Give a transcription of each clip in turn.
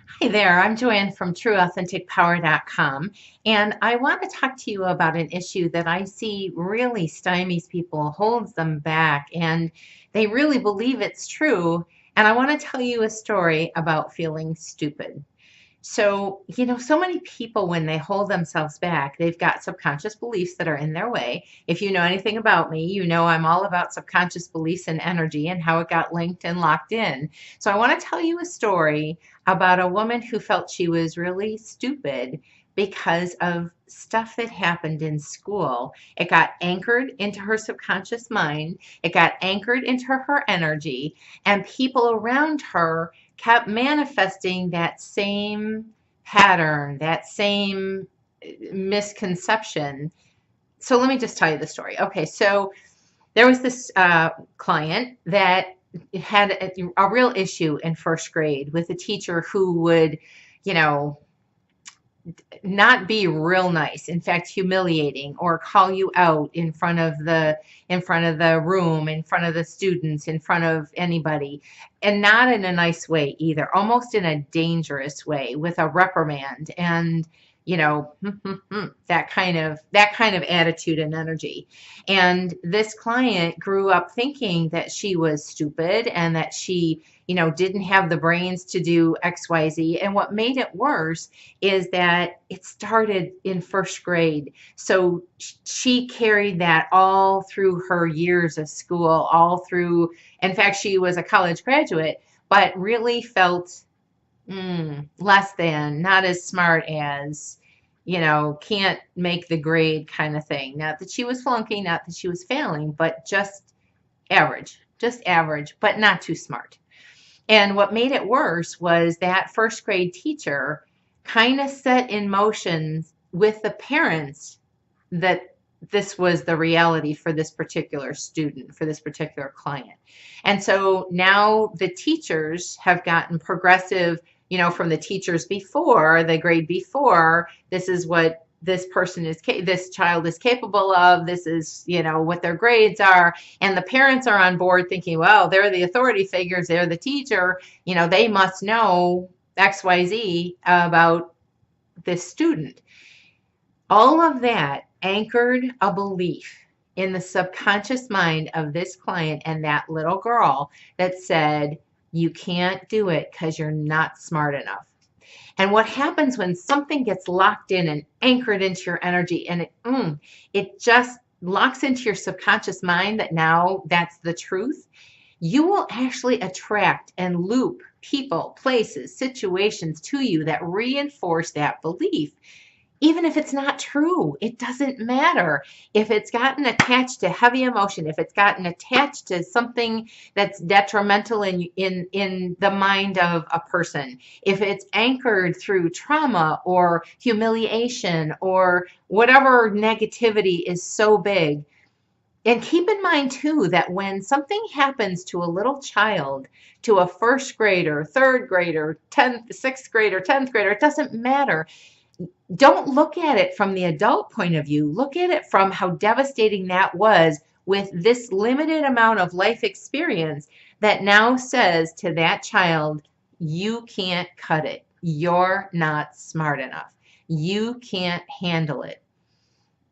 Hi there, I'm Joanne from TrueAuthenticPower.com, and I want to talk to you about an issue that I see really stymies people, holds them back, and they really believe it's true. And I want to tell you a story about feeling stupid. So many people, when they hold themselves back, they've got subconscious beliefs that are in their way. If you know anything about me, you know I'm all about subconscious beliefs and energy and how it got linked and locked in. So I want to tell you a story about a woman who felt she was really stupid because of stuff that happened in school. It got anchored into her subconscious mind, it got anchored into her energy, and people around her kept manifesting that same pattern, that same misconception. So let me just tell you the story. Okay, so there was this client that had a real issue in first grade with a teacher who would, you know, not be real nice, in fact humiliating, or call you out in front of the room, in front of the students, in front of anybody, and not in a nice way either, almost in a dangerous way with a reprimand and that kind of attitude and energy. And this client grew up thinking that she was stupid and that she didn't have the brains to do XYZ. And what made it worse is that it started in first grade. So she carried that all through her years of school, all through, in fact, she was a college graduate, but really felt less than, not as smart as, can't make the grade kind of thing. Not that she was flunking, not that she was failing, but just average, but not too smart. And what made it worse was that first grade teacher kind of set in motion with the parents that this was the reality for this particular student, for this particular client. And so now the teachers have gotten progressive, from the teachers before, the grade before, this is what this child is capable of, this is what their grades are, and the parents are on board thinking, well, they're the authority figures, they're the teacher, they must know XYZ about this student. All of that anchored a belief in the subconscious mind of this client and that little girl that said, you can't do it because you're not smart enough. And what happens when something gets locked in and anchored into your energy, and it just locks into your subconscious mind that now that's the truth, you will actually attract and loop people, places, situations to you that reinforce that belief. Even if it's not true, it doesn't matter. If it's gotten attached to heavy emotion, if it's gotten attached to something that's detrimental in the mind of a person, if it's anchored through trauma or humiliation or whatever negativity is so big. And keep in mind too that when something happens to a little child, to a first grader, third grader, 10th, sixth grader, 10th grader, it doesn't matter. Don't look at it from the adult point of view. Look at it from how devastating that was with this limited amount of life experience that now says to that child, you can't cut it. You're not smart enough. You can't handle it.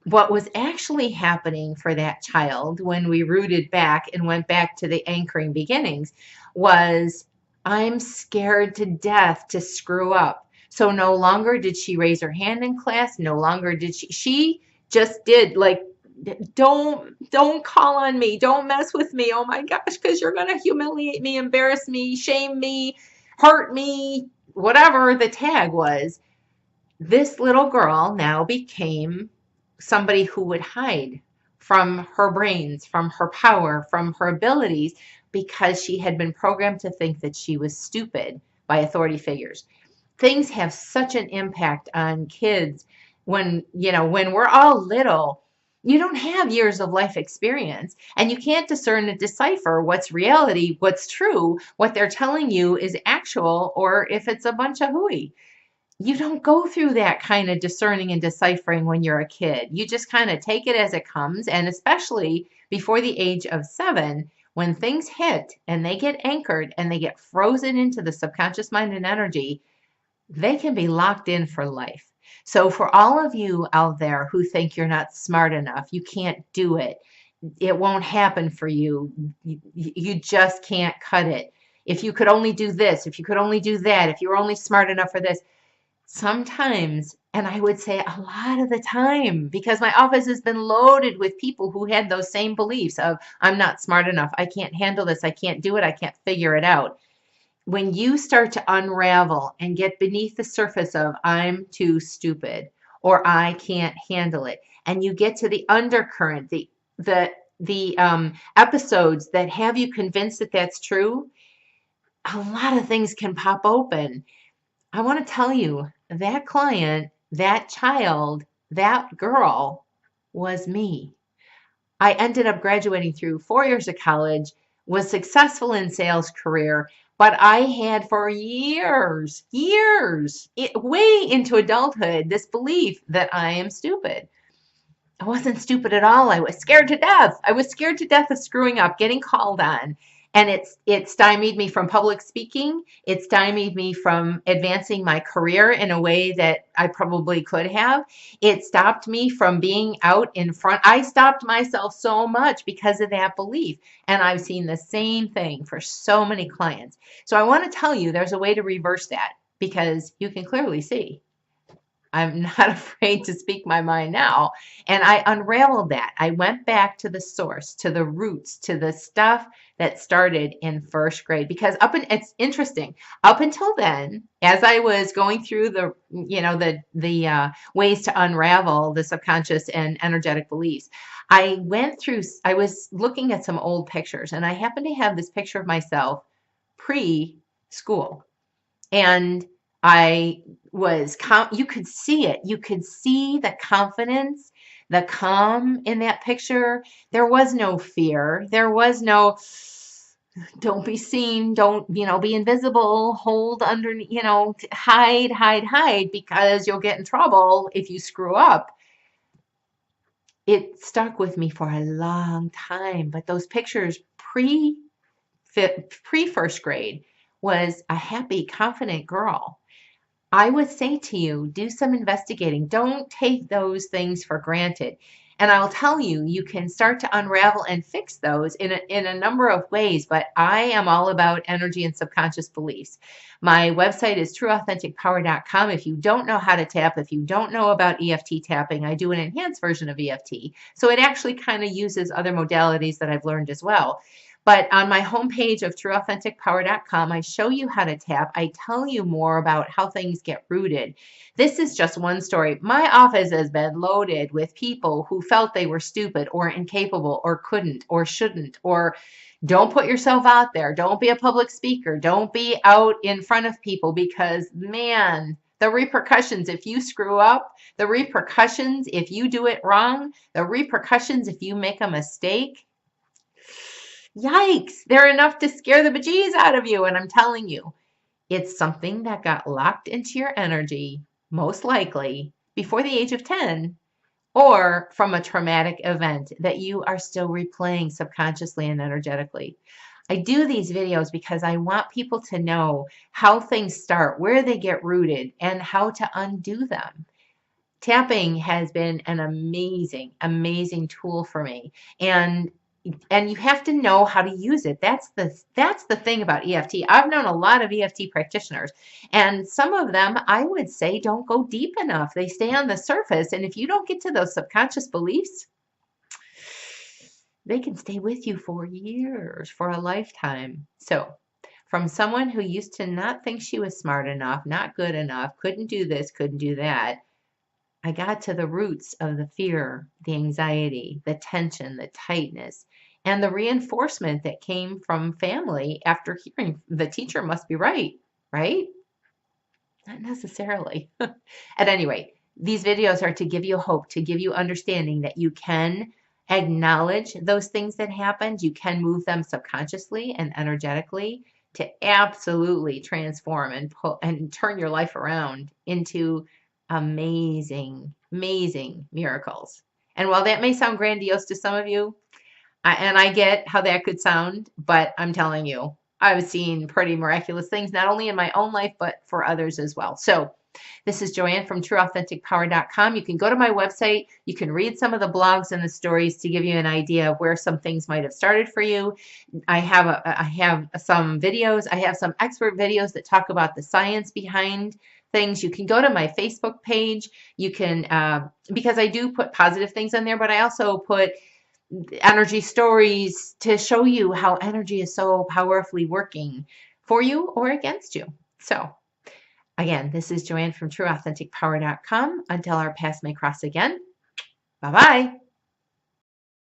What was actually happening for that child when we rooted back and went back to the anchoring beginnings was, I'm scared to death to screw up. So no longer did she raise her hand in class. No longer did she just did, like, don't call on me. Don't mess with me. Oh my gosh, because you're going to humiliate me, embarrass me, shame me, hurt me, whatever the tag was. This little girl now became somebody who would hide from her brains, from her power, from her abilities, because she had been programmed to think that she was stupid by authority figures. Things have such an impact on kids when we're all little. You don't have years of life experience, and you can't discern and decipher what's reality, what's true, what they're telling you is actual, or if it's a bunch of hooey. You don't go through that kind of discerning and deciphering when you're a kid. You just kind of take it as it comes. And especially before the age of 7, when things hit and they get anchored and they get frozen into the subconscious mind and energy, they can be locked in for life. So for all of you out there who think you're not smart enough, you can't do it, it won't happen for you, you just can't cut it. If you could only do this, if you could only do that, if you were only smart enough for this, sometimes, and I would say a lot of the time, because my office has been loaded with people who had those same beliefs of, I'm not smart enough, I can't handle this, I can't do it, I can't figure it out. When you start to unravel and get beneath the surface of, I'm too stupid or I can't handle it, and you get to the undercurrent, the episodes that have you convinced that that's true, a lot of things can pop open. I want to tell you, that client, that child, that girl was me. I ended up graduating through 4 years of college, was successful in sales career, but I had for years, way into adulthood, this belief that I am stupid. I wasn't stupid at all. I was scared to death. I was scared to death of screwing up, getting called on. And it stymied me from public speaking. It stymied me from advancing my career in a way that I probably could have. It stopped me from being out in front. I stopped myself so much because of that belief. And I've seen the same thing for so many clients. So I want to tell you there's a way to reverse that, because you can clearly see I'm not afraid to speak my mind now. And I unraveled that. I went back to the source, to the roots, to the stuff that started in first grade. Because it's interesting. Up until then, as I was going through the ways to unravel the subconscious and energetic beliefs, I was looking at some old pictures, and I happened to have this picture of myself pre-school. And I you could see it. You could see the confidence, the calm in that picture. There was no fear. There was no, don't be seen, don't, be invisible, hold under, hide, because you'll get in trouble if you screw up. It stuck with me for a long time, but those pictures pre first grade was a happy, confident girl. I would say to you, do some investigating. Don't take those things for granted. And I'll tell you, you can start to unravel and fix those in a number of ways, but I am all about energy and subconscious beliefs. My website is trueauthenticpower.com. If you don't know how to tap, if you don't know about EFT tapping, I do an enhanced version of EFT. So it actually kind of uses other modalities that I've learned as well. But on my homepage of trueauthenticpower.com, I show you how to tap. I tell you more about how things get rooted. This is just one story. My office has been loaded with people who felt they were stupid or incapable or couldn't or shouldn't, or don't put yourself out there. Don't be a public speaker. Don't be out in front of people, because, man, the repercussions if you screw up, the repercussions if you do it wrong, the repercussions if you make a mistake, yikes, they're enough to scare the bejeez out of you. And I'm telling you, it's something that got locked into your energy, most likely before the age of 10, or from a traumatic event that you are still replaying subconsciously and energetically. I do these videos because I want people to know how things start, where they get rooted, and how to undo them. Tapping has been an amazing, amazing tool for me. And you have to know how to use it. That's the thing about EFT. I've known a lot of EFT practitioners, and some of them, I would say, don't go deep enough. They stay on the surface, and if you don't get to those subconscious beliefs, they can stay with you for years, for a lifetime. So, from someone who used to not think she was smart enough, not good enough, couldn't do this, couldn't do that, I got to the roots of the fear, the anxiety, the tension, the tightness, and the reinforcement that came from family after hearing the teacher must be right, right? Not necessarily. At any rate, these videos are to give you hope, to give you understanding that you can acknowledge those things that happened. You can move them subconsciously and energetically to absolutely transform and turn your life around into amazing, amazing miracles. And while that may sound grandiose to some of you, and I get how that could sound, but I'm telling you, I've seen pretty miraculous things, not only in my own life, but for others as well. So this is Joanne from TrueAuthenticPower.com. You can go to my website. You can read some of the blogs and the stories to give you an idea of where some things might have started for you. I have some videos. I have some expert videos that talk about the science behind things. You can go to my Facebook page. You can, because I do put positive things in there, but I also put energy stories to show you how energy is so powerfully working for you or against you. So again, this is Joanne from TrueAuthenticPower.com. Until our paths may cross again, bye-bye.